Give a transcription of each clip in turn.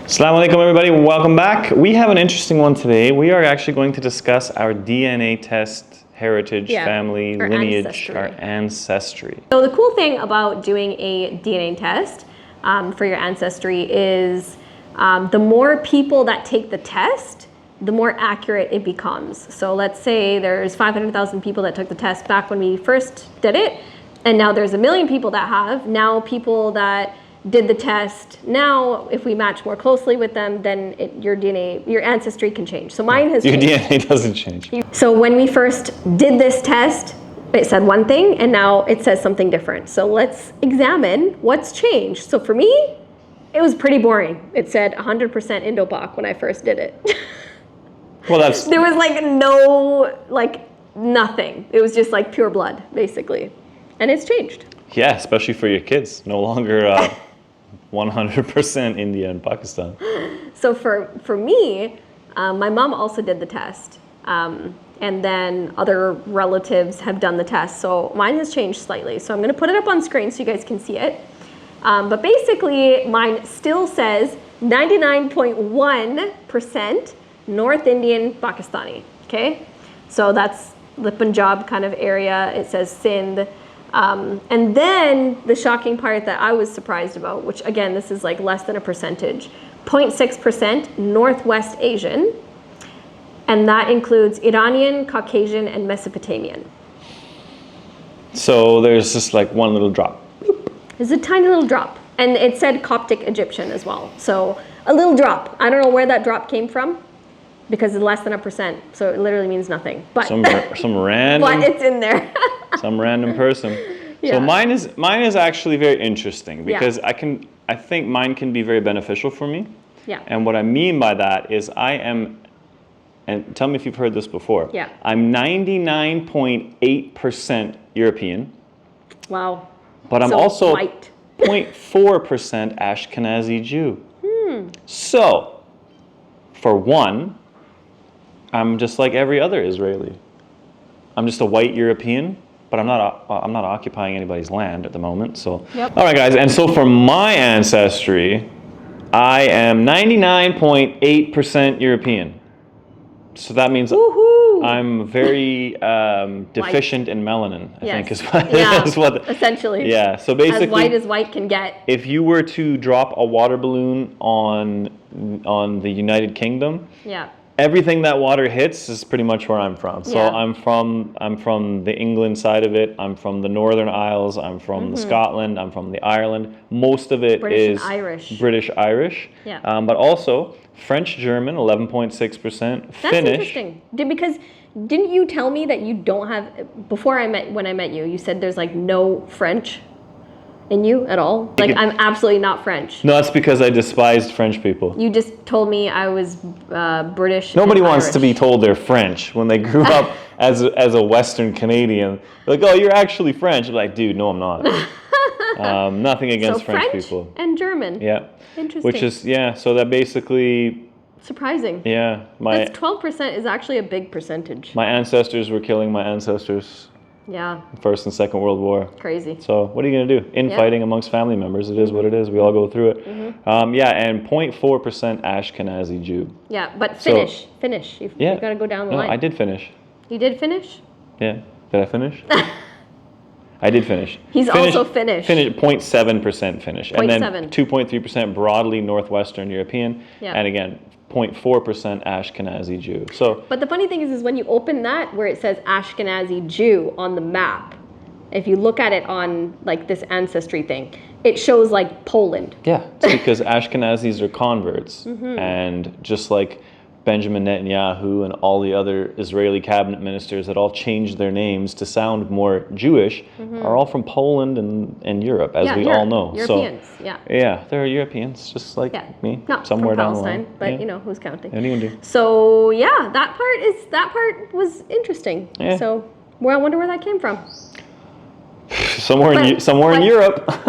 Assalamu alaikum everybody, welcome back. We have an interesting one today. We are actually going to discuss our DNA test, heritage, family, our lineage, ancestry. our ancestry. So the cool thing about doing a DNA test for your ancestry is the more people that take the test, the more accurate it becomes. So let's say there's 500,000 people that took the test back when we first did it, and now there's 1 million people that have. Now people that did the test, now if we match more closely with them, then your DNA, your ancestry can change. So mine has changed. Your DNA doesn't change. So when we first did this test, it said one thing, and now it says something different. So let's examine what's changed. So for me, it was pretty boring. It said 100% Indo-Pak when I first did it. Well, that's... There was nothing. It was just like pure blood, basically. And it's changed. Yeah, especially for your kids. No longer 100% India and Pakistan. So for me, my mom also did the test. And then other relatives have done the test. So mine has changed slightly. So I'm going to put it up on screen so you guys can see it. But basically, mine still says 99.1% North Indian Pakistani. Okay? So that's the Punjab kind of area. It says Sindh. And then the shocking part that I was surprised about, which again, this is like less than a percentage, 0.6% Northwest Asian. And that includes Iranian, Caucasian, and Mesopotamian. So there's just like one little drop. There's a tiny little drop. And it said Coptic Egyptian as well. So a little drop. I don't know where that drop came from because it's less than a percent. So it literally means nothing. But Some random... But it's in there. Some random person. Yeah. So mine is actually very interesting because I think mine can be very beneficial for me. Yeah. And what I mean by that is I am, and tell me if you've heard this before. Yeah. I'm 99.8% European. Wow. But I'm So also white. 0.4% Ashkenazi Jew. So, for one, I'm just like every other Israeli. I'm just a white European, but I'm not occupying anybody's land at the moment. So, Yep. All right, guys. And so for my ancestry, I am 99.8% European. So that means Woohoo! I'm very deficient in melanin. I think is what. Essentially. Yeah. So basically, as white can get. if you were to drop a water balloon on the United Kingdom, Yeah. everything that water hits is pretty much where I'm from. So Yeah. I'm from the England side of it. I'm from the Northern Isles. I'm from the Scotland. I'm from the Ireland. Most of it British is and Irish. British Irish. Yeah. But also French German, 11.6%. That's Finnish. interesting. Because didn't you tell me that you don't have, when I met you, you said there's like no French in you at all? Like I'm absolutely not French. No, that's because I despised French people. You just told me I was British. Nobody and wants Irish. to be told they're French when they grew up as a Western Canadian. They're like, oh, you're actually French. I'm like, dude, no, I'm not. Nothing against So French people. and German. Yeah. Interesting. Which is, so that basically, surprising. yeah, That's 12% is actually a big percentage. my ancestors were killing my ancestors, Yeah. First and Second World War. Crazy. So what are you going to do? Infighting amongst family members, it is what it is. We all go through it. And 0.4% Ashkenazi Jew. Yeah, but So- finish. You've Yeah. got to go down the No, line. I did finish. You did finish? Yeah. Did I finish? I did finish. He's also Finnish. 0.7% Finnish. And then 0.7. 2.3% broadly Northwestern European. Yeah. And again, 0.4% Ashkenazi Jew. So But the funny thing is when you open that where it says Ashkenazi Jew on the map, if you look at it on like this ancestry thing, it shows like Poland. yeah, it's because Ashkenazis are converts. And just like Benjamin Netanyahu and all the other Israeli cabinet ministers that all changed their names to sound more Jewish are all from Poland and Europe, as we all know. Europeans, so, yeah. they're Europeans, just like me, Not somewhere from down Palestine, the line. but Yeah. you know, who's counting? What are you gonna do? So yeah, that part was interesting. Yeah. So I wonder where that came from. Somewhere in Europe. But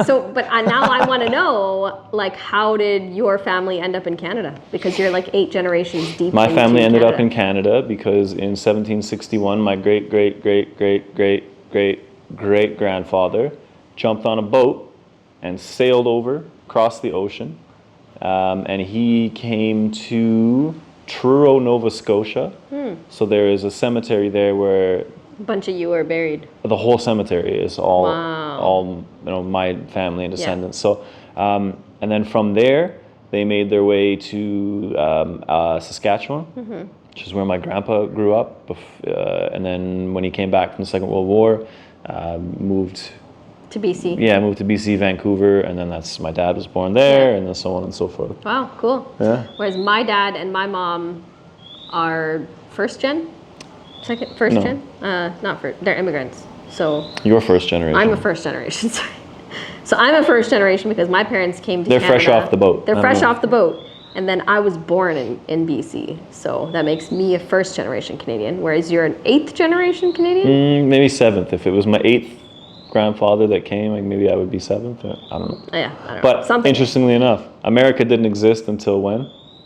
now I want to know, like, how did your family end up in Canada? Because you're like 8 generations deep. My family ended Canada. up in Canada because in 1761, my great grandfather jumped on a boat and sailed over, across the ocean, and he came to Truro, Nova Scotia. So there is a cemetery there where A bunch of you are buried. the whole cemetery is all, Wow. all my family and descendants. So, and then from there, they made their way to Saskatchewan, which is where my grandpa grew up. And then when he came back from the Second World War, moved To BC. moved to BC, Vancouver, and then my dad was born there, and then so on and so forth. Wow, cool. Yeah. Whereas my dad and my mom are first gen? First No. gen? Not first, they're immigrants. So Your first generation. I'm a first generation, sorry. So I'm a first generation because my parents came to They're Canada. fresh off the boat. They're I fresh know. off the boat. And then I was born in BC. So that makes me a first generation Canadian, whereas you're an 8th generation Canadian? Maybe 7th. If it was my 8th grandfather that came, like maybe I would be 7th. I don't know. Yeah, I don't know. But Something. interestingly enough, America didn't exist until when?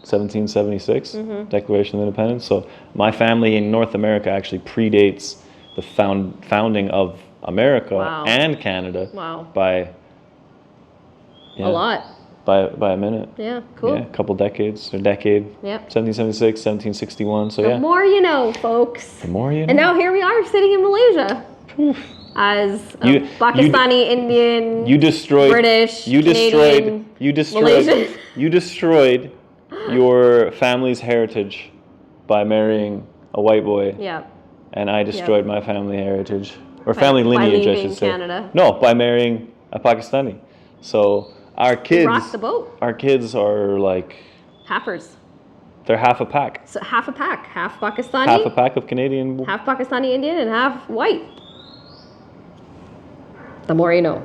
1776, Mm-hmm. Declaration of Independence. So my family in North America actually predates the founding of America Wow. and Canada Wow. by A lot. by a minute. Yeah, cool. Yeah, a couple decades, or decade. Yep. 1776, 1761. So The yeah, more you know, folks. the more you know. And now here we are sitting in Malaysia as a You- Pakistani, Indian, You destroyed. British, You Canadian, Malaysian. You destroyed your family's heritage by marrying a white boy, Yeah. and I destroyed my family heritage or family by lineage, I leaving should say. Canada. No, by marrying a Pakistani. So our kids, Rock the boat. our kids are like Halfers. they're half a pack, So half a pack. Half Pakistani, half a pack of Canadian. half Pakistani Indian, and half white. The more you know.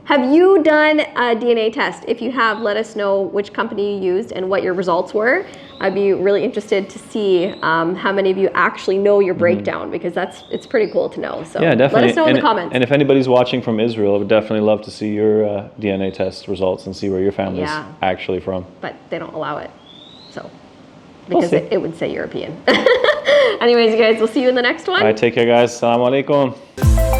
Have you done a DNA test? If you have, let us know which company you used and what your results were. I'd be really interested to see how many of you actually know your breakdown, because it's pretty cool to know. So Yeah, definitely. let us know in and, the comments. And if anybody's watching from Israel, I would definitely love to see your DNA test results and see where your family's Yeah. actually from. But they don't allow it. So We'll because see. it would say European. Anyways, you guys, we'll see you in the next one. All right, take care, guys. Assalamu alaikum.